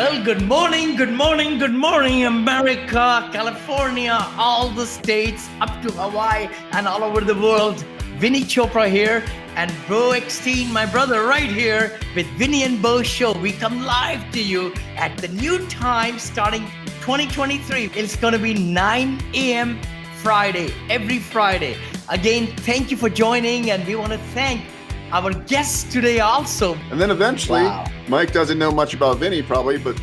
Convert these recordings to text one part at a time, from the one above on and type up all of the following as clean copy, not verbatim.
Well, good morning, America, California, all the states, up to Hawaii, and all over the world. Vinney Chopra here, and BeauEckstein, my brother, right here with Vinney and Beau Show. We come live to you at the new time starting 2023. It's going to be 9 a.m. Friday, every Friday. Again, thank you for joining, and we want to thank our guests today also. And then eventually, Mike doesn't know much about Vinney probably, but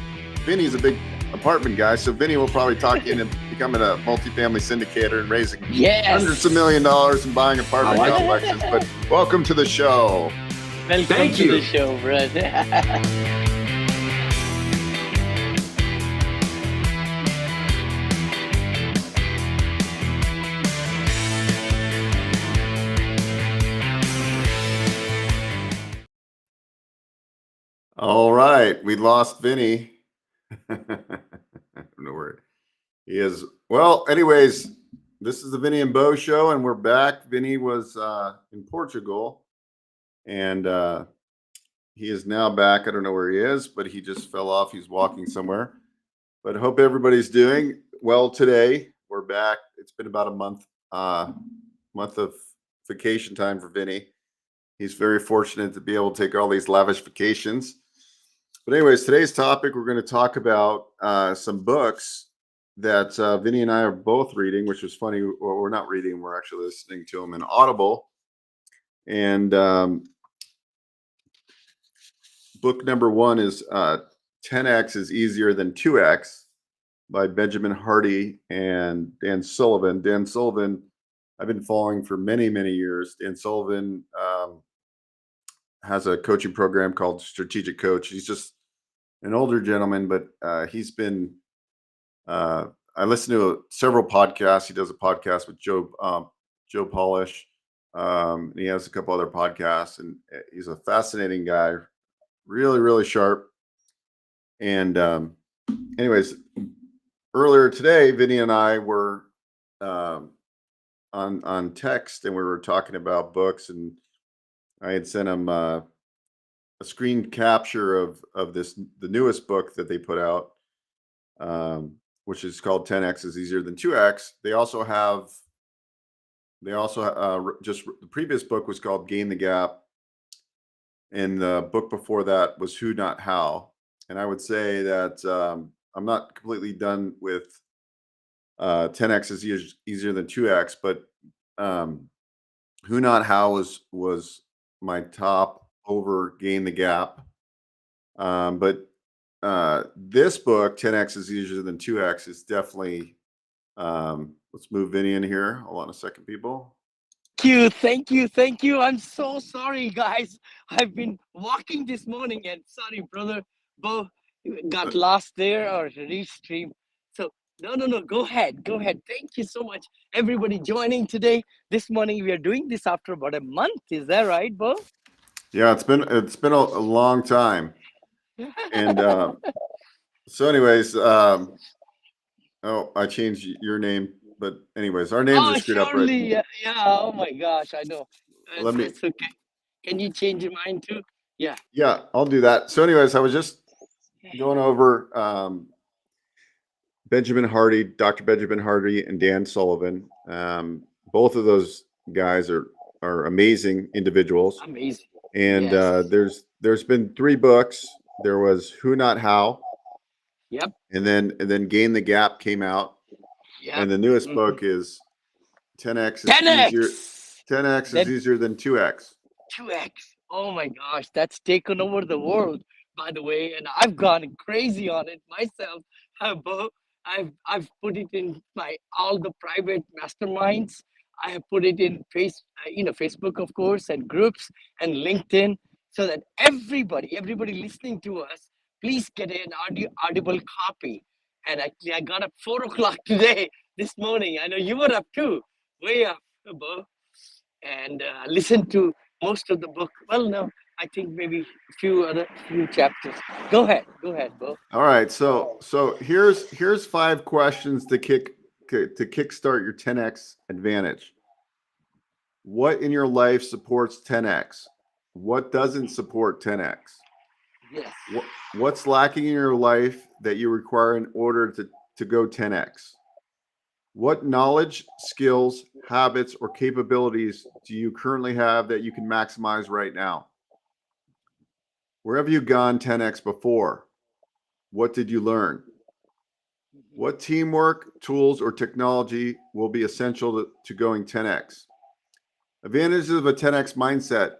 Vinney's a big apartment guy. So Vinney will probably talk you into becoming a multifamily syndicator and raising hundreds of $1 million and buying apartment complexes. But welcome to the show. Welcome to the show, Brad. All right, we lost Vinney. I don't know where he is. Well, anyways, this is the Vinney and Beau Show, and we're back. Vinney was in Portugal, and he is now back. I don't know where he is, but he just fell off. He's walking somewhere. But I hope everybody's doing well today. We're back. It's been about a month of vacation time for Vinney. He's very fortunate to be able to take all these lavish vacations. But anyways, today's topic, we're going to talk about some books that Vinney and I are both reading, which is funny. Well, we're not reading. We're actually listening to them in Audible. And book number one is 10X is Easier Than 2X by Benjamin Hardy and Dan Sullivan. Dan Sullivan, I've been following for many, many years. Dan Sullivan has a coaching program called Strategic Coach. He's just an older gentleman, but he's been, I listen to several podcasts. He does a podcast with Joe Polish. He has a couple other podcasts, and he's a fascinating guy, really, really sharp. And anyways, earlier today, Vinney and I were on text, and we were talking about books, and I had sent him a screen capture of the newest book that they put out, which is called 10X is Easier Than 2X. They also just the previous book was called Gain the Gap, and the book before that was Who Not How. And I would say that I'm not completely done with 10X is Easier Than 2X, but Who Not How was my top over Gain the Gap. But this book, 10X is Easier Than 2X, is definitely, let's move Vinney in here. Hold on a second, people. Thank you. I'm so sorry, guys. I've been walking this morning, and sorry, brother, Beau got lost there or restream. So no, go ahead. Thank you so much, everybody joining today. This morning, we are doing this after about a month. Is that right, Beau? Yeah, it's been a long time. And so anyways, I changed your name, but anyways, our names are screwed up, right? Yeah. Oh my gosh, I know. It's okay. Can you change your mind too? Yeah, I'll do that. So anyways, I was just going over Benjamin Hardy, Dr. Benjamin Hardy, and Dan Sullivan. Both of those guys are amazing individuals. Amazing. And there's been 3 books. There was Who Not How. Yep. And then Gain the Gap came out. Yep. And the newest book is 10X is Easier Than 2X. 2X. Oh my gosh, that's taken over the world, by the way, and I've gone crazy on it myself. Beau, I've put it in all the private masterminds. I have put it in Facebook, of course, and groups and LinkedIn, so that everybody listening to us, please get an audible copy. And I got up 4:00 today, this morning. I know you were up too, way up, Beau, and listened to most of the book. Well, no, I think maybe a few chapters. Go ahead, Beau. All right, so here's 5 questions to kickstart your 10X advantage. What in your life supports 10X? What doesn't support 10X? Yes. What's lacking in your life that you require in order to go 10x? What knowledge, skills, habits, or capabilities do you currently have that you can maximize right now? Where have you gone 10x before? What did you learn? Mhm. What teamwork, tools, or technology will be essential to going 10x? Advantages of a 10x mindset.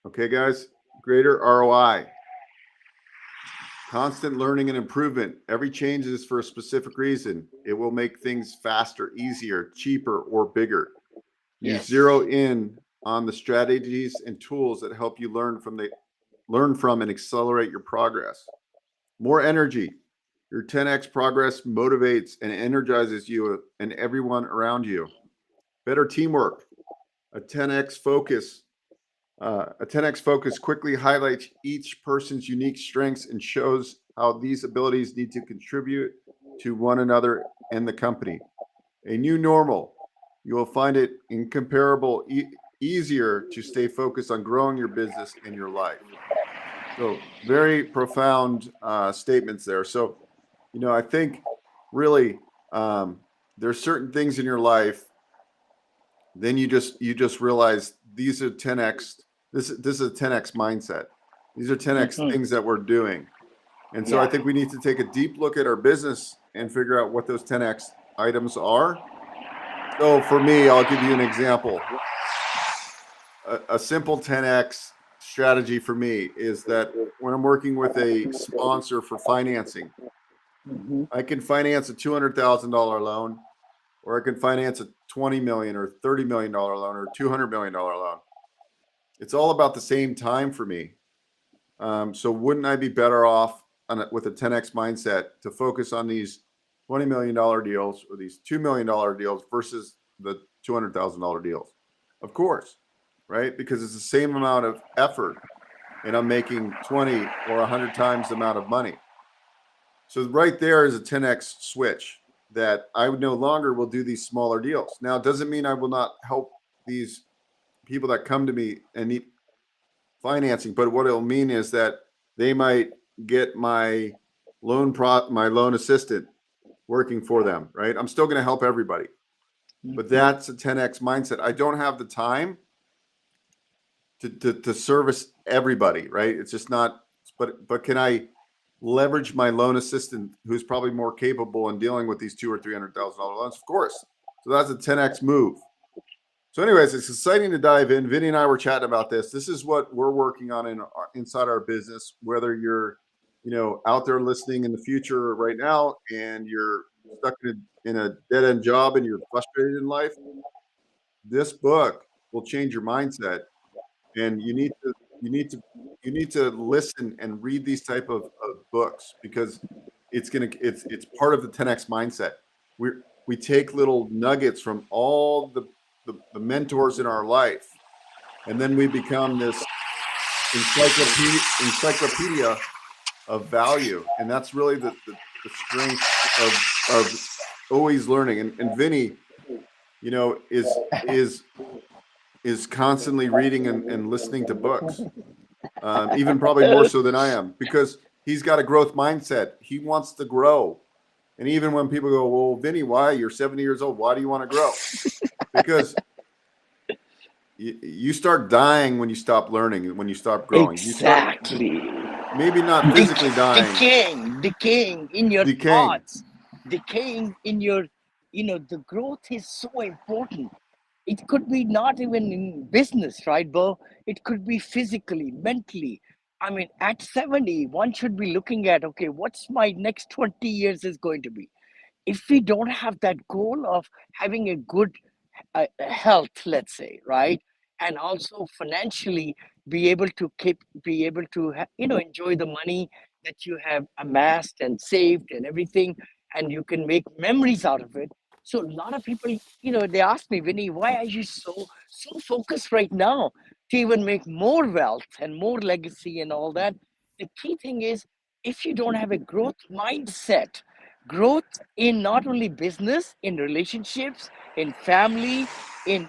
Okay, guys, greater ROI, constant learning and improvement. Every change is for a specific reason. It will make things faster, easier, cheaper, or bigger. You Yes. zero in on the strategies and tools that help you learn from and accelerate your progress. More energy. Your 10x progress motivates and energizes you and everyone around you. Better teamwork. A 10x focus. A 10x focus quickly highlights each person's unique strengths and shows how these abilities need to contribute to one another and the company. A new normal. You will find it incomparable easier to stay focused on growing your business and your life. So very profound statements there. So, I think really there's certain things in your life. Then you just realize these are 10x. This is a 10x mindset. These are 10x Mhm. things that we're doing. And so I Yeah. think we need to take a deep look at our business and figure out what those 10x items are. So for me, I'll give you an example. A simple 10x strategy for me is that when I'm working with a sponsor for financing, Mhm. I can finance a $200,000 loan, or I can finance a 20 million or $30 million loan or $200 million loan. It's all about the same time for me. So wouldn't I be better off with a 10x mindset to focus on these $20 million deals or these $2 million deals versus the $200,000 deals? Of course, right? Because it's the same amount of effort and I'm making 20 or 100 times the amount of money. So right there is a 10x switch that I would no longer will do these smaller deals. Now, it doesn't mean I will not help these people that come to me and need financing, but what it'll mean is that they might get my loan assistant working for them, right? I'm still going to help everybody, but Mhm. that's a 10x mindset. I don't have the time to service everybody, right? It's just not. But can I leverage my loan assistant, who's probably more capable in dealing with these $200,000 or $300,000 loans? Of course. So that's a 10x move. So, anyways, it's exciting to dive in. Vinny and I were chatting about this. This is what we're working on inside our business. Whether you're, out there listening in the future right now, and you're stuck in a dead end job and you're frustrated in life, this book will change your mindset. And you need to you need to listen and read these type of books, because it's part of the 10x mindset. We take little nuggets from all the mentors in our life, and then we become this encyclopedia of value. And that's really the strength of always learning. And Vinny, is constantly reading and listening to books, even probably more so than I am, because he's got a growth mindset. He wants to grow. And even when people go, well, Vinny, why? You're 70 years old. Why do you want to grow? Because you start dying when you stop learning, when you stop growing. You start Exactly. maybe not physically dying, Decaying in your decaying. thoughts, decaying in your, the growth is so important. It could be not even in business, right, Bo? It could be physically, mentally. I mean, at 70, one should be looking at, okay, what's my next 20 years is going to be? If we don't have that goal of having a good health, let's say, right, and also financially be able to enjoy the money that you have amassed and saved and everything, and you can make memories out of it. So a lot of people, they ask me, Vinny, why are you so focused right now to even make more wealth and more legacy and all that? The key thing is, if you don't have a growth mindset, growth in not only business, in relationships, in family, in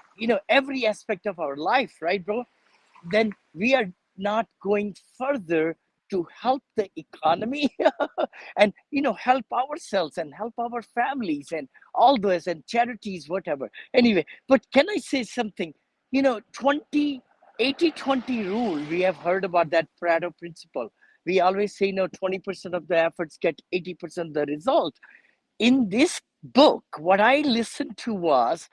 every aspect of our life, right, bro? Then we are not going further to help the economy and help ourselves and help our families and all those and charities, whatever. Anyway, but can I say something? 80-20 rule, we have heard about that Pareto principle. We always say 20% of the efforts get 80% of the result. In this book, what I listened to was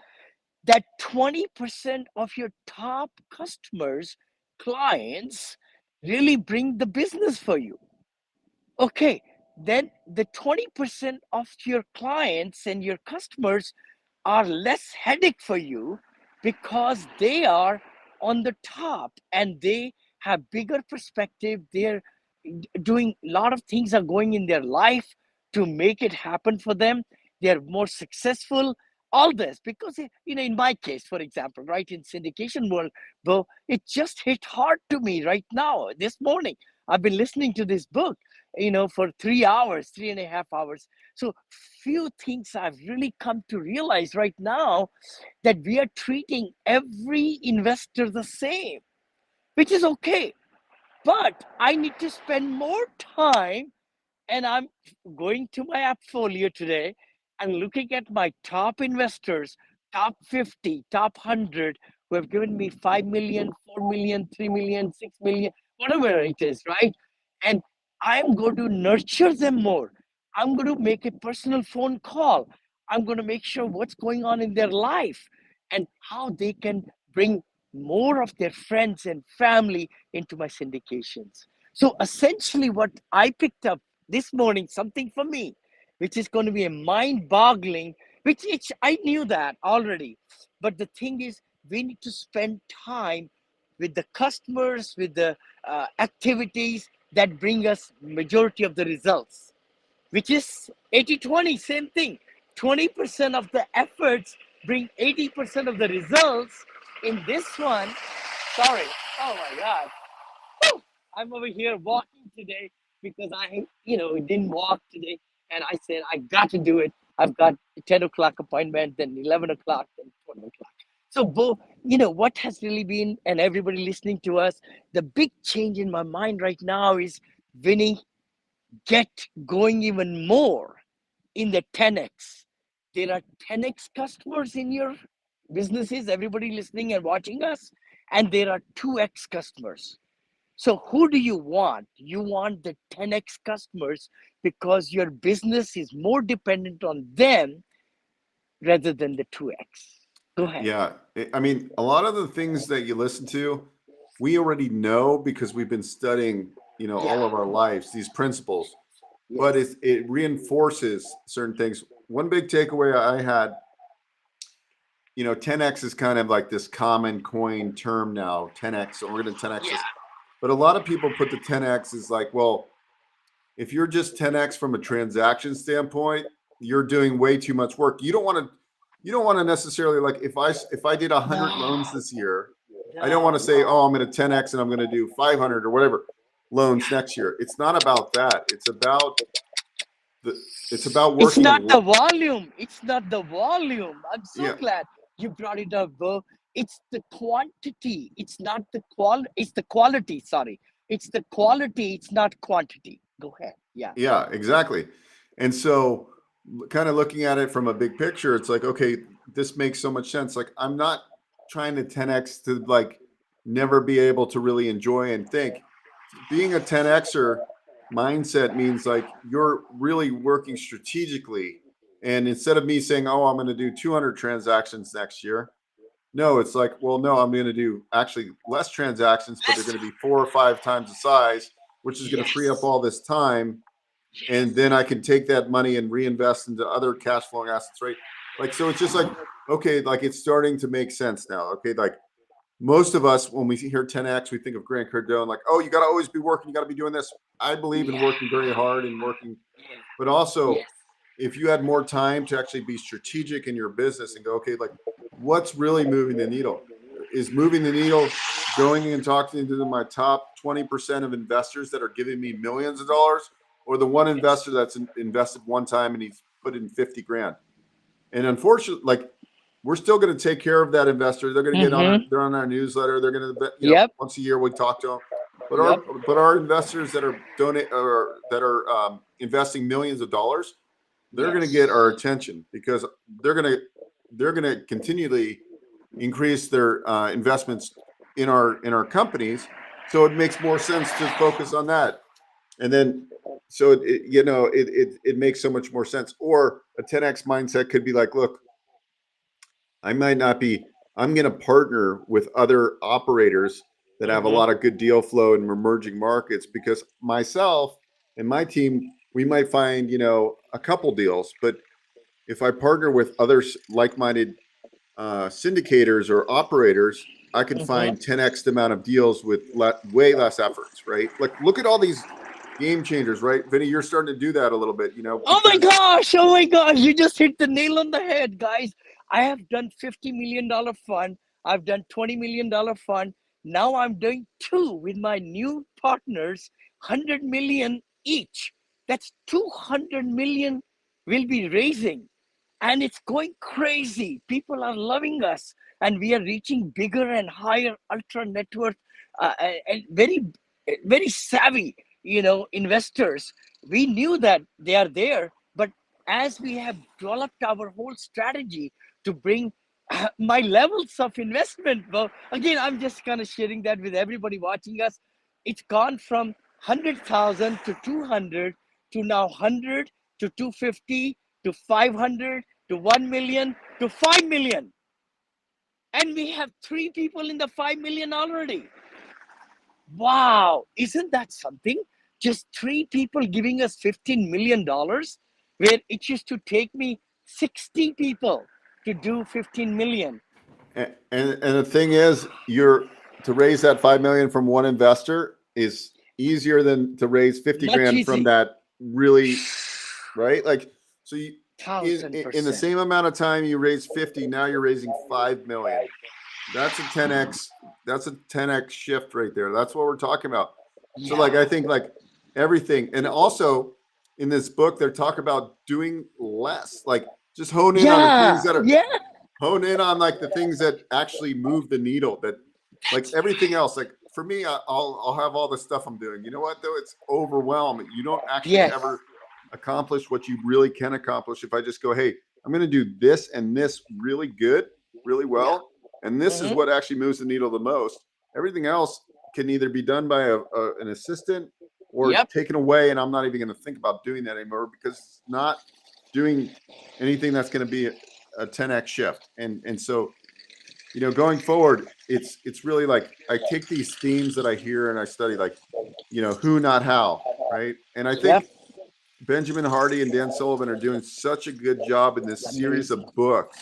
that 20% of your top customers, clients, really bring the business for you. Okay, then the 20% of your clients and your customers are less headache for you because they are on the top and they have bigger perspective. They're doing a lot of things are going in their life to make it happen for them. They're more successful. All this because in my case, for example, right, in syndication world, bro, it just hit hard to me right now. This morning, I've been listening to this book, for 3 hours, 3.5 hours. So few things I've really come to realize right now, that we are treating every investor the same, which is okay. But I need to spend more time, and I'm going to my appfolio today and looking at my top investors, top 50, top 100, who have given me 5 million, 4 million, 3 million, 6 million, whatever it is, right? And I'm going to nurture them more. I'm going to make a personal phone call. I'm going to make sure what's going on in their life and how they can bring more of their friends and family into my syndications. So essentially, what I picked up this morning, something for me, which is going to be a mind boggling, which I knew that already. But the thing is, we need to spend time with the customers, with the activities that bring us majority of the results, which is 80-20, same thing. 20% of the efforts bring 80% of the results. In this one, sorry, oh my God, whew, I'm over here walking today because I, didn't walk today. And I said, I got to do it. I've got a 10 o'clock appointment, then 11 o'clock, then 12 o'clock. So, Beau, what has really been, and everybody listening to us, the big change in my mind right now is, Vinney, get going even more in the 10x. There are 10x customers in your businesses, everybody listening and watching us, and there are 2x customers. So who do you want? You want the 10x customers because your business is more dependent on them rather than the 2x. Go ahead. Yeah. I mean, a lot of the things that you listen to, we already know because we've been studying, all of Yeah. our lives, these principles, but Yes. it reinforces certain things. One big takeaway I had, 10x is kind of like this common coin term now, 10x. So we're going to 10x Yeah. this. But a lot of people put the 10x as like, well, if you're just 10x from a transaction standpoint, you're doing way too much work. You don't want to necessarily, like, if I did 100 loans No. this year, I don't want to No. say, No. oh, I'm going to 10x and I'm going to do 500 or whatever loans next year. It's not about that. It's about It's working not in the volume. It's not the volume. I'm so yeah. glad you brought it up, Bo. It's the quantity. It's not the It's the quality. Sorry. It's the quality. It's not quantity. Go ahead. Yeah. Yeah, exactly. And so kind of looking at it from a big picture, it's like, okay, this makes so much sense. Like, I'm not trying to 10x to like never be able to really enjoy and think. Being a 10xer mindset means like you're really working strategically. And instead of me saying, oh, I'm going to do 200 transactions next year, no, it's like, well, no, I'm going to do actually less transactions, but they're going to be 4 or 5 times the size, which is going to free up Yes. all this time, and Yes. then I can take that money and reinvest into other cash flowing assets, right? Like, so it's just like, okay, like it's starting to make sense now. Okay, like most of us, when we hear 10x, we think of Grant Cardone, like, oh, you got to always be working, you got to be doing this. I believe in Yeah. working very hard and working, Yeah. but also Yes. if you had more time to actually be strategic in your business and go, okay, like what's really moving the needle? Is moving the needle going and talking to my top 20% of investors that are giving me millions of dollars, or the one investor that's invested one time and he's put in 50 grand? And unfortunately, like, we're still going to take care of that investor. They're going to get on Mm-hmm. they're on our newsletter. They're going to, Yep. once a year we talk to them. Yep. but our investors that are donate or that are investing millions of dollars, they're going to get our Yes. attention because they're going to they're going to continually increase their investments in our companies. So it makes more sense to focus on that. And then, so it makes so much more sense. Or a 10x mindset could be like, look, I might not be, I'm going to partner with other operators that have a Mm-hmm. lot of good deal flow in emerging markets because myself and my team, we might find, a couple deals, but if I partner with other like-minded syndicators or operators, I can Mm-hmm. find 10x the amount of deals with way less efforts, right? Like, look at all these game changers, right? Vinny, you're starting to do that a little bit, Oh my because gosh! Oh my gosh! You just hit the nail on the head, guys. I have done $50 million fund. I've done $20 million fund. Now I'm doing two with my new partners, 100 million each. That's 200 million we'll be raising, and it's going crazy. People are loving us, and we are reaching bigger and higher ultra net worth and very savvy, investors. We knew that they are there, but as we have developed our whole strategy to bring my levels of investment, well, again, I'm just kind of sharing that with everybody watching us. It's gone from 100,000 to 200 to now 100 to 250 to 500 to 1 million to 5 million. And we have three people in the 5 million already. Wow, isn't that something? Just three people giving us $15 million, where it used to take me 60 people to do 15 million. and the thing is, you're to raise that 5 million from one investor is easier than to raise 50 Much grand from easy. that, really, right? Like, so you, Thousand in the percent. same amount of time you raise 50, now you're raising 5 million. That's a 10x, that's a 10x shift right there. That's what we're talking about. So like, I Yeah. think like everything, and also in this book they're talking about doing less, like just hone in on the things Yeah. that are, Yeah. hone in on like the things that actually move the needle, that like That's everything else, like for me, I'll have all the stuff I'm doing, you know what though, it's overwhelming. You don't actually yes. ever accomplish what you really can accomplish if I just go, hey, I'm going to do this and this really good, really Yeah. well, and this is Mm-hmm. what actually moves the needle the most. Everything else can either be done by an assistant or Yep. taken away, and I'm not even going to think about doing that anymore because it's not doing anything that's going to be a 10x shift. And so, going forward, it's really like I take these themes that I hear and I study, like, who, not how, right? And I Yep. think Benjamin Hardy and Dan Sullivan are doing such a good job in this series Amazing. of books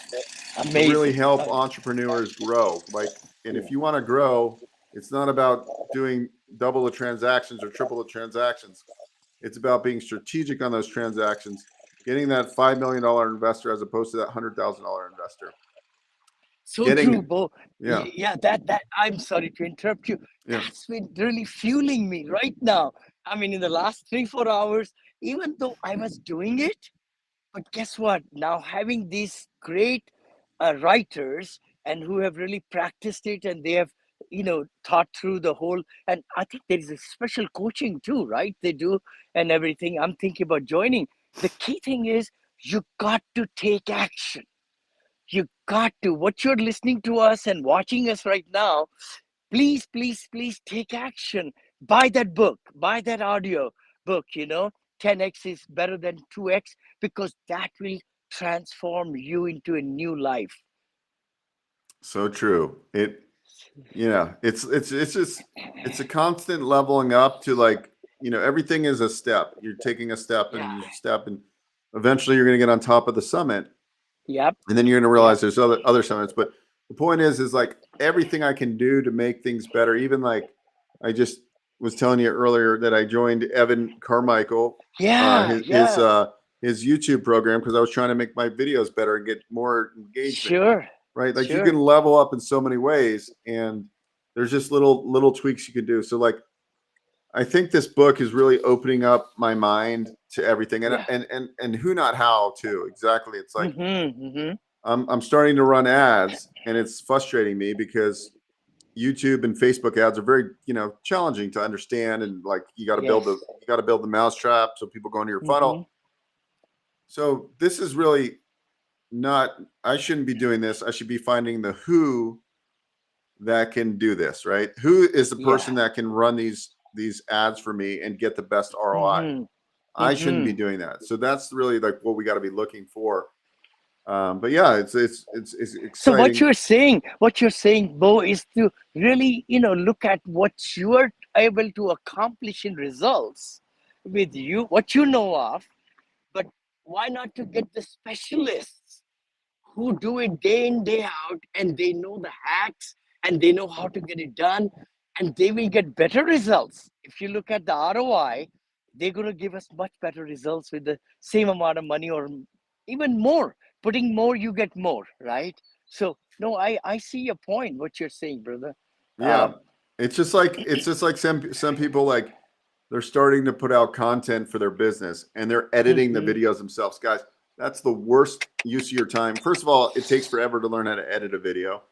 to really Amazing. help entrepreneurs grow. Like, and if you want to grow, it's not about doing double the transactions or triple the transactions. It's about being strategic on those transactions, getting that $5 million investor as opposed to that $100,000 investor. So true, Getting, Bo. yeah, Yeah, that I'm sorry to interrupt you. yeah. That's been really fueling me right now. I mean, in the last 3, 4 hours, even though I was doing it, but guess what? Now having these great writers and who have really practiced it, and they have, thought through the whole. And I think there is a special coaching too, right? They do and everything. I'm thinking about joining. The key thing is you got to take action. You got to, what you're listening to us and watching us right now, please, please, please take action. Buy that book, buy that audio book, 10x is better than 2x, because that will transform you into a new life. So true. It's just, it's a constant leveling up to, like, everything is a step. You're taking a step Yeah. and you step, and eventually you're going to get on top of the summit, Yep. and then you're going to Yep. realize there's other summits. But the point is like everything I can do to make things better. Even like I just was telling you earlier that I joined Evan Carmichael, Yeah. Yeah. his YouTube program, because I was trying to make my videos better and get more engagement. Sure. Right, like you can Sure. level up in so many ways, and there's just little tweaks you can do. So like, I think this book is really opening up my mind to everything, and Yeah. who, not how, too. Exactly. It's like Mm-hmm. Mm-hmm. I'm starting to run ads, and it's frustrating me because YouTube and Facebook ads are very, challenging to understand, and like Yes. you got to build the mousetrap so people go into your Mm-hmm. funnel. So this is really not. I shouldn't be doing this. I should be finding the who that can do this, right? Who is the Yeah. person that can run these ads for me and get the best ROI? Mm-hmm. I shouldn't Mm-hmm. be doing that. So that's really like what we got to be looking for. But yeah, it's So exciting. what you're saying, Bo, is to really, look at what you're able to accomplish in results with you, what you know of, but why not to get the specialists who do it day in, day out, and they know the hacks and they know how to get it done, and they will get better results. If you look at the ROI, they're going to give us much better results with the same amount of money or even more. Putting more, you get more, right? So, no, I see your point, what you're saying, brother. Yeah. Um, It's just like some people, like, they're starting to put out content for their business and they're editing the mhm, videos themselves. Guys, that's the worst use of your time. First of all, it takes forever to learn how to edit a video.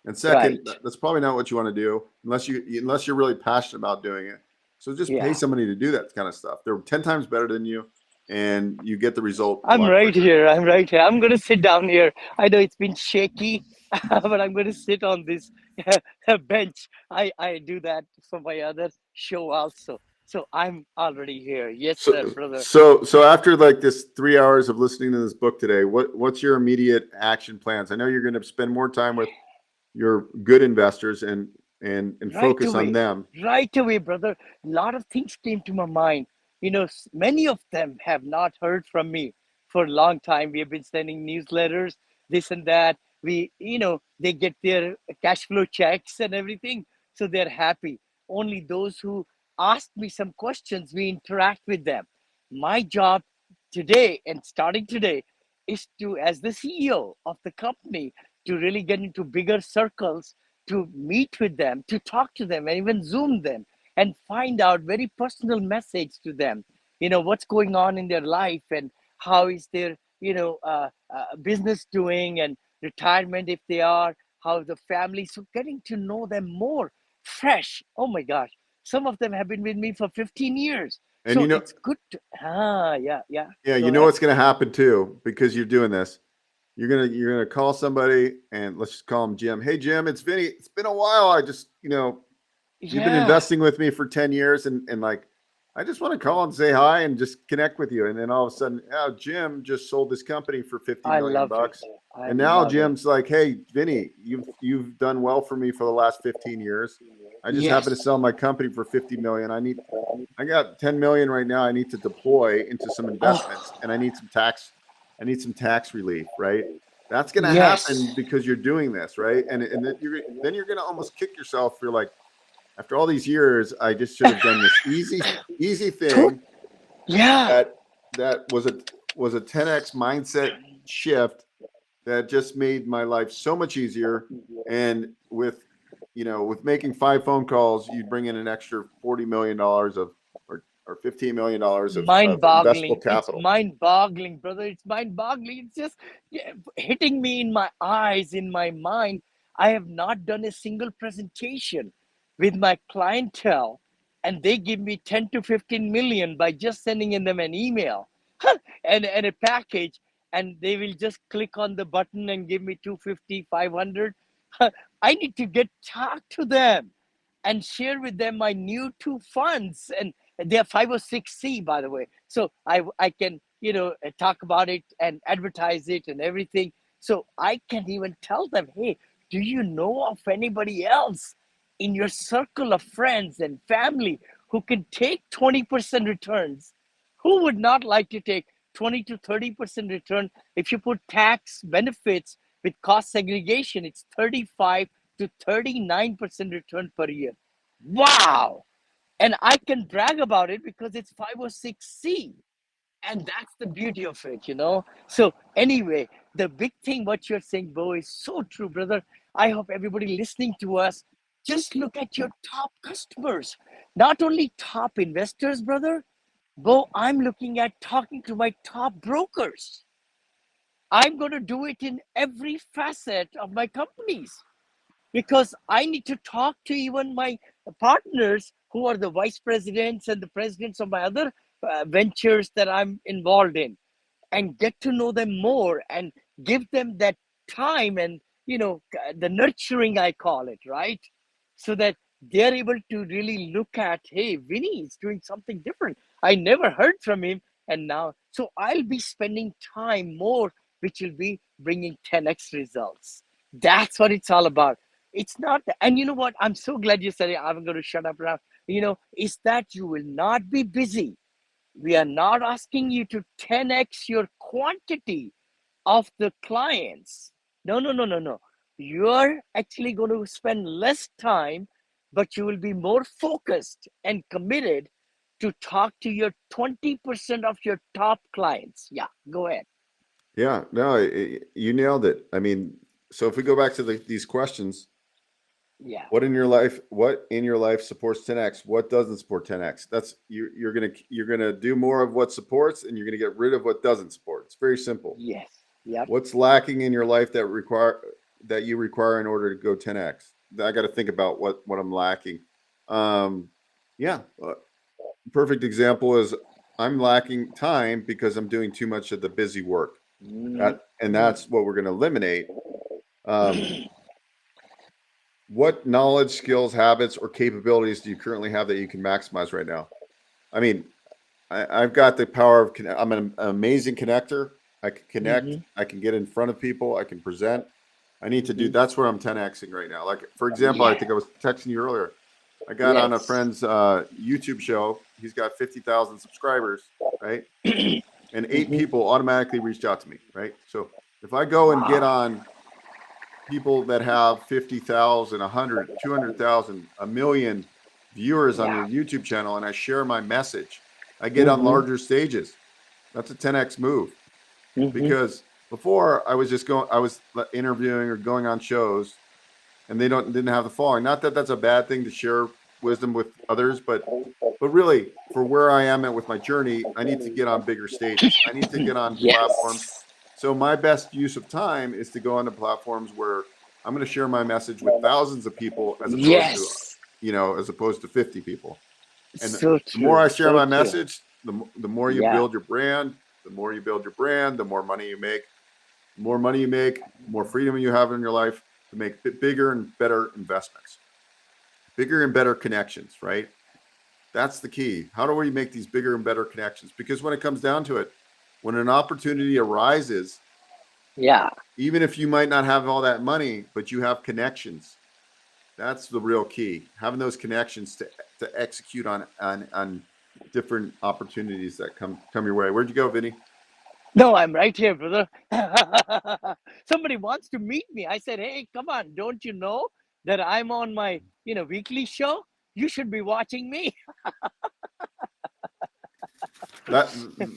And second, right. that's probably not what you want to do unless you're really passionate about doing it. So just pay Yeah. somebody to do that kind of stuff. They're 10 times better than you, and you get the result a I'm lot right quicker. here. I'm right here. I'm going to sit down here. I know it's been shaky, but I'm going to sit on this bench. I do that for my other show also. So I'm already here. Yes, sir, So brother. so after like this 3 hours of listening to this book today, what's your immediate action plans? I know you're going to spend more time with your good investors and Right focus on away. them. Right away, brother. A lot of things came to my mind. Many of them have not heard from me for a long time. We have been sending newsletters, this and that. They get their cash flow checks and everything, so they're happy. Only those who ask me some questions, we interact with them. My job today and starting today is to, as the CEO of the company, to really get into bigger circles, to meet with them, to talk to them, and even Zoom them and find out very personal message to them. What's going on in their life and how is their business doing and retirement if they are, how the family. So getting to know them more fresh. Oh my gosh, some of them have been with me for 15 years. And So it's good to, yeah, yeah. yeah, Go you know ahead. what's going to happen too, because you're doing this. You're gonna call somebody, and let's just call him Jim. Hey Jim, it's Vinny. It's been a while. I just, you've been Yeah. investing with me for 10 years, and like, I just want to call and say hi and just connect with you. And then all of a sudden, oh, Jim just sold his company for 50 I million love it. bucks. I And now love it. Jim's like, hey, Vinny, you've done well for me for the last 15 years. I just happened to Yes. sell my company for 50 million. I got 10 million right now. I need to deploy into some investments, Oh, and I need some tax relief, right? That's going to happen yes. because you're doing this, right? And then you're going to almost kick yourself. You're like, after all these years, I just should have done this easy To- thing yeah. that was a 10x mindset shift that just made my life so much easier. And with making 5 phone calls, you'd bring in an extra $40 million or $15 million of investable Mind-boggling. It's capital. mind-boggling, brother. It's mind-boggling. It's just, yeah, hitting me in my eyes, in my mind. I have not done a single presentation with my clientele, and they give me 10 to 15 million by just sending in them an email and a package, and they will just click on the button and give me 250, 500. I need to get talk to them and share with them my new two funds, and they're 506c, by the way. So I can talk about it and advertise it and everything. So I can even tell them, hey, do you know of anybody else in your circle of friends and family who can take 20% returns? Who would not like to take 20 to 30% return? If you put tax benefits with cost segregation, it's 35 to 39% return per year. Wow. And I can brag about it because it's 506c. And that's the beauty of it. So, anyway, the big thing what you're saying, Bo, is so true, brother. I hope everybody listening to us just look at your top customers, not only top investors, brother. Bo, I'm looking at talking to my top brokers. I'm going to do it in every facet of my companies. because I need to talk to even my partners who are the vice presidents and the presidents of my other ventures that I'm involved in, and get to know them more and give them that time and, the nurturing, I call it, right? So that they're able to really look at, hey, Vinny is doing something different. I never heard from him. And now, so I'll be spending time more, which will be bringing 10x results. That's what it's all about. It's not, and you know what? I'm so glad you said it. I'm going to shut up now. Is that you will not be busy. We are not asking you to 10x your quantity of the clients. No, no, no, no, no. You're actually going to spend less time, but you will be more focused and committed to talk to your 20% of your top clients. Yeah, go ahead. Yeah, no, you nailed it. I mean, so if we go back to these questions, Yeah. what in your life supports 10x? What doesn't support 10x? That's you're gonna do more of what supports, and you're gonna get rid of what doesn't support. It's very simple. Yes. Yep. What's lacking in your life that you require in order to go 10x? I got to think about what I'm lacking. Um, yeah, perfect example is I'm lacking time because I'm doing too much of the busy work. And Mhm. that's what we're going to eliminate. Um, what knowledge, skills, habits, or capabilities do you currently have that you can maximize right now? I mean, I've got the power of, I'm an amazing connector. I can connect. Mhm. I can get in front of people. I can present. I need to do, Mhm. that's where I'm 10Xing right now. Like, for example, I Yeah. think I was texting you earlier. I got on a Yes. friend's YouTube show. He's got 50,000 subscribers, right? And 8 Mhm. people automatically reached out to me, right? So if I go and get Wow. on people that have 50,000, 100, 200,000, a million viewers on Yeah. their YouTube channel, and I share my message, I get on Mhm. larger stages. That's a 10x move, Mhm. because before I was interviewing or going on shows, and they didn't have the following. Not that that's a bad thing to share wisdom with others, but really, for where I am at with my journey, I need to get on bigger stages. I need to get on platforms. Yes. So my best use of time is to go onto platforms where I'm going to share my message with thousands of people, Yes. as opposed to 50 people. And So the more true. I share So my true. message, the more you Yeah. build your brand. The more you build your brand, the more money you make. The more money you make, the more freedom you have in your life to make bigger and better investments, bigger and better connections, right? That's the key. How do we make these bigger and better connections? Because when it comes down to it, when an opportunity arises, Yeah. even if you might not have all that money, but you have connections, that's the real key. Having those connections to execute on different opportunities that come your way. Where'd you go, Vinny? No, I'm right here, brother. Somebody wants to meet me. I said, hey, come on. Don't you know that I'm on my, weekly show? You should be watching me. That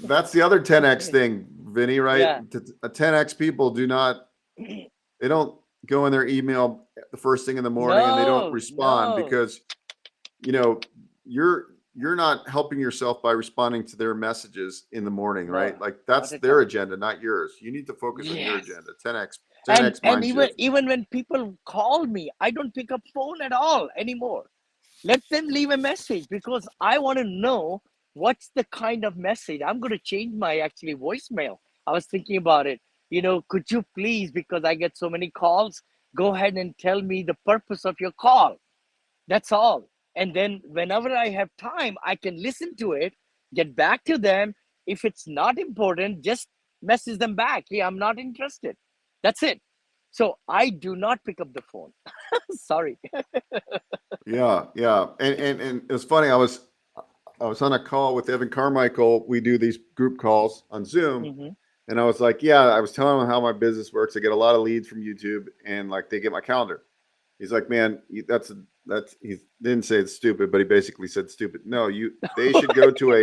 that's the other 10x thing, Vinny, right? Yeah. A 10x people they don't go in their email the first thing in the morning, and they don't No, respond no. because you know you're you're not helping yourself by responding to their messages in the morning, No, right? Like not that's at their all. agenda, not yours. You need to focus on your Yes. agenda. 10x And 10x and mind even shift. even when people call me, I don't pick up phone at all anymore. Let them leave a message because I want to know what's the kind of message. I'm going to change my actually voicemail. I was thinking about it. Could you please, because I get so many calls, go ahead and tell me the purpose of your call. That's all. And then whenever I have time, I can listen to it, get back to them. If it's not important, just message them back. Hey, I'm not interested. That's it. So I do not pick up the phone. Sorry. Yeah, yeah. And it was funny. I was on a call with Evan Carmichael. We do these group calls on Zoom. Hmm. And I was like, yeah, I was telling him how my business works. I get a lot of leads from YouTube, and like they get my calendar. He's like, man, he didn't say it's stupid, but he basically said stupid. No, they should go to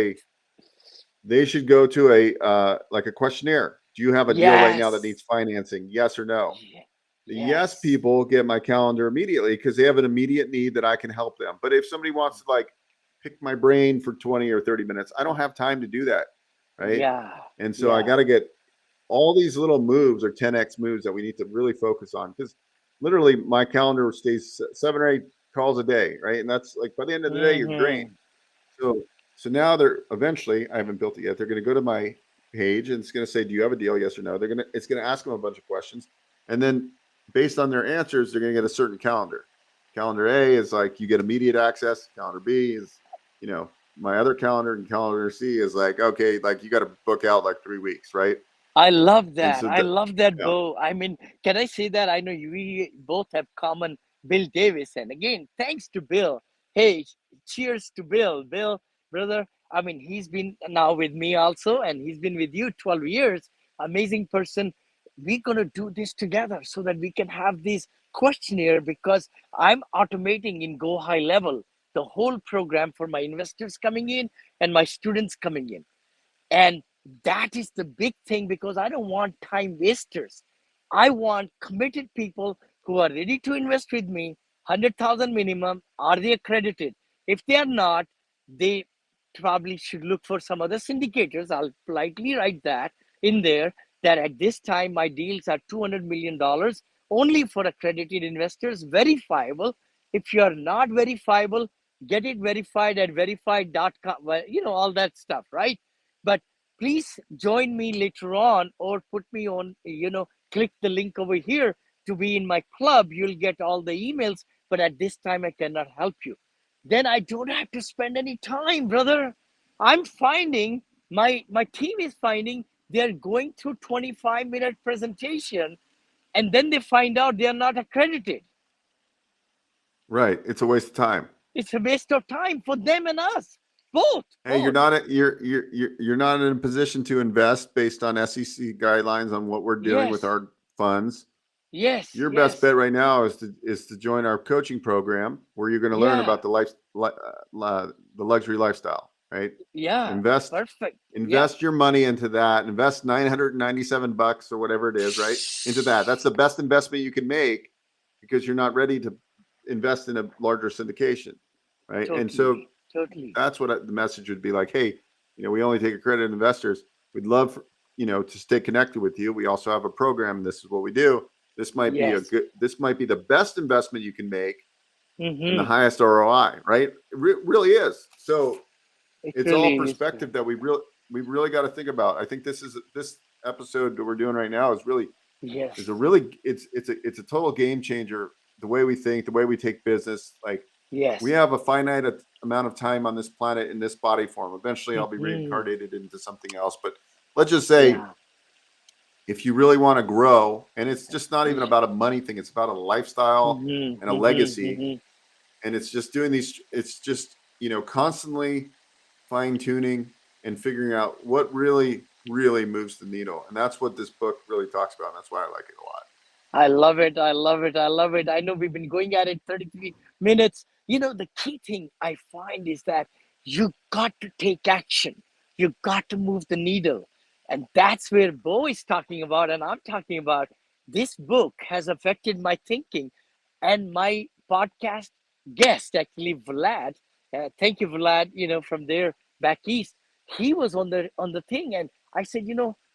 a like a questionnaire. Do you have a deal right now that Yes. needs financing? Yes or no? Ye- The yes Yes. people get my calendar immediately because they have an immediate need that I can help them. But if somebody wants to like pick my brain for 20 or 30 minutes, I don't have time to do that. Right. Yeah. And so I Yeah. got to get all these little moves or 10x moves that we need to really focus on, because literally my calendar stays 7 or 8 calls a day, right? And that's like by the end of the day, you're drained. Mm-hmm. So now they're eventually, I haven't built it yet. They're going to go to my page and it's going to say, do you have a deal? Yes or no. It's going to ask them a bunch of questions. And then based on their answers, they're going to get a certain calendar. Calendar A is like you get immediate access. Calendar B is, my other calendar, and calendar C is like, okay, like you got to book out like 3 weeks, right? I love And that. so, I love that, yeah, Beau. I mean, can I say that? I know we both have common Bill Davis. And again, thanks to Bill. Hey, cheers to Bill. Bill, brother, I mean, he's been now with me also, and he's been with you 12 years. Amazing person. We're going to do this together so that we can have this questionnaire because I'm automating in Go High Level the whole program for my investors coming in and my students coming in. And that is the big thing because I don't want time wasters. I want committed people who are ready to invest with me, 100,000 minimum. Are they accredited? If they are not, they probably should look for some other syndicators. I'll politely write that in there that at this time my deals are $200 million only for accredited investors, verifiable. If you are not verifiable, get it verified at verified.com, well, all that stuff, right? But please join me later on or put me on, click the link over here to be in my club. You'll get all the emails, but at this time I cannot help you. Then I don't have to spend any time, brother. I'm finding my team is finding they're going through 25-minute presentation and then they find out they are not accredited. right. It's a waste of time. It's a waste of time for them and us. Both, Hey, you're both. not you're not in a position to invest based on SEC guidelines on what we're doing with Yes, our funds. yes, Your best yes. bet right now is to join our coaching program where you're going to learn Yeah, about the luxury lifestyle, right? yeah. Invest Perfect. Yeah. invest your money into that. Invest $997 or whatever it is, right? Into that. That's the best investment you can make because you're not ready to invest in a larger syndication, right? And so Totally. Totally. that's what the message would be like. Hey, we only take accredited investors. We'd love, to stay connected with you. We also have a program. This is what we do. Yes. This might be the best investment you can make and the Mm-hmm. highest ROI, right? It really is. So It it's all really is. perspective that we really got to think about. I think this episode that we're doing right now is Yes. a really it's a total game changer. The way we think, the way we take business, like we Yes. have a finite amount of time on this planet in this body form. Eventually, I'll be Mm-hmm. reincarnated into something else. But let's just say, Yeah. if you really want to grow, and it's just not even Yeah. about a money thing, it's about a lifestyle and Mm-hmm. a Mm-hmm. legacy. Mm-hmm. And it's just doing these, it's just, constantly fine tuning and figuring out what really, really moves the needle. And that's what this book really talks about. And that's why I like it a lot. I love it. I love it. I love it. I know we've been going at it 33 minutes. The key thing I find is that you got to take action. You got to move the needle. And that's where Beau is talking about, and I'm talking about. This book has affected my thinking and my podcast guest, actually, Vlad. Thank you, Vlad, from there back east. He was on the thing, and I said,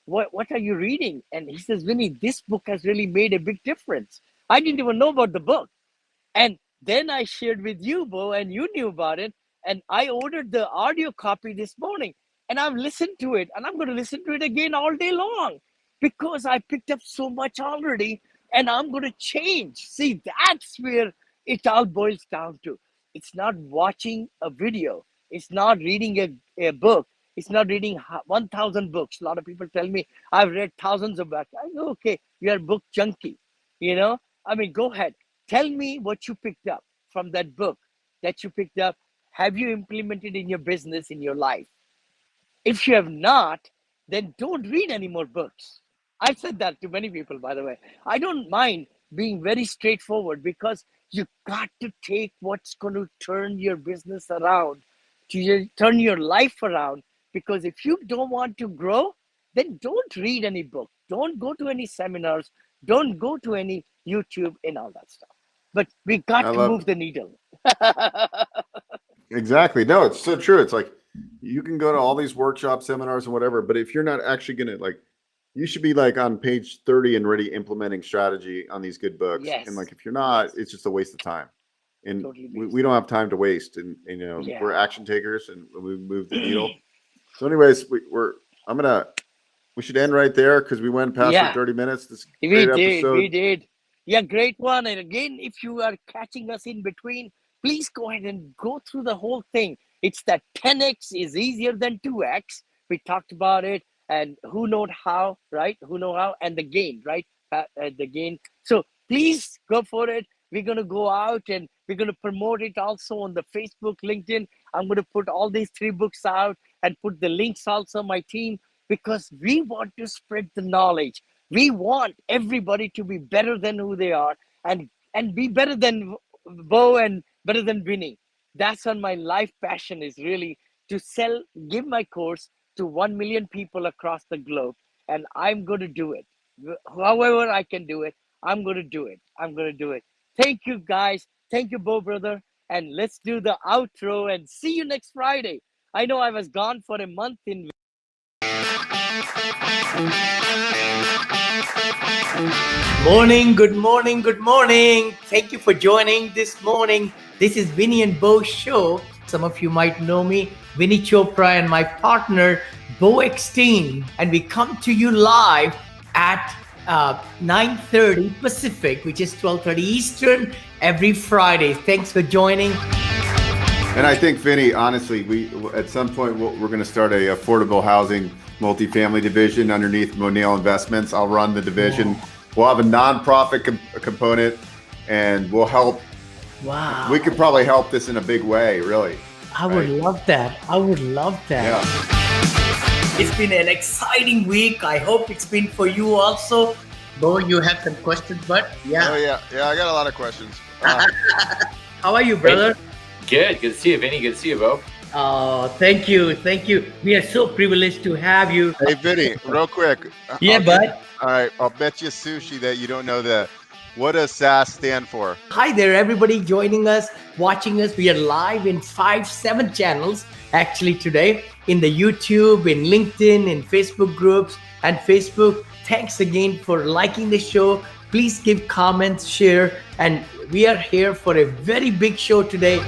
what are you reading? And he says, Vinny, this book has really made a big difference. I didn't even know about the book. And then I shared with you, Beau, and you knew about it. And I ordered the audio copy this morning. And I've listened to it. And I'm going to listen to it again all day long because I picked up so much already. And I'm going to change. See, that's where it all boils down to. It's not watching a video, it's not reading a book, it's not reading 1,000 books. A lot of people tell me I've read thousands of books. I go, okay, you're a book junkie. You know, I mean, go ahead. Tell me what you picked up from that book that you picked up. Have you implemented in your business, in your life? If you have not, then don't read any more books. I've said that to many people, by the way. I don't mind being very straightforward because you got to take what's going to turn your business around, turn your life around. Because if you don't want to grow, then don't read any book. Don't go to any seminars. Don't go to any YouTube and all that stuff. But we got I to love move the needle. exactly. No, it's so true. It's like you can go to all these workshops, seminars, and whatever, but if you're not actually going to like you should be like on page 30 and already implementing strategy on these good books. And like, Yes. if you're not, Yes. it's just a waste of time. And Totally we based. don't have time to waste. And Yeah. we're action takers and we move the needle. So anyways, we should end right there because we went past our Yeah. 30 minutes. This is a We great did, we episode. did. Yeah, great one. And again, if you are catching us in between, please go ahead and go through the whole thing. It's that 10x is easier than 2x. We talked about it, and who know how, right? Who know how, and the gain, right? The gain. So please go for it. We're gonna go out and we're gonna promote it also on the Facebook, LinkedIn. I'm gonna put all these 3 books out and put the links also, my team, because we want to spread the knowledge. We want everybody to be better than who they are, and be better than Beau and better than Vinney. That's on my life passion, is really to give my course to 1 million people across the globe. And I'm going to do it. However I can do it, I'm going to do it. I'm going to do it. Thank you, guys. Thank you, Beau brother. And let's do the outro and see you next Friday. I know I was gone for a month in. Morning, good morning, good morning. Thank you for joining this morning. This is Vinney and Beau show. Some of you might know me, Vinney Chopra, and my partner, BeauEckstein. And we come to you live at 9:30 Pacific, which is 12:30 Eastern, every Friday. Thanks for joining. And I think, Vinney, honestly, we at some point we're going to start a affordable housing multifamily division underneath Monale Investments. I'll run the division. Wow. We'll have a nonprofit component, and we'll help. Wow. We could probably help this in a big way, really. I would love that. I would love that. Yeah. It's been an exciting week. I hope it's been for you also. Beau, you have some questions, but yeah. Oh yeah, I got a lot of questions. How are you, brother? Good to see you, Vinney. Good to see you, Beau. Oh, thank you. Thank you. We are so privileged to have you. Hey, Vinney, real quick. Yeah, bud. All right, I'll bet you sushi that you don't know what does SAS stand for? Hi there, everybody joining us, watching us. We are live in 7 channels actually today, in the YouTube, in LinkedIn, in Facebook groups and Facebook. Thanks again for liking the show. Please give comments, share, and we are here for a very big show today.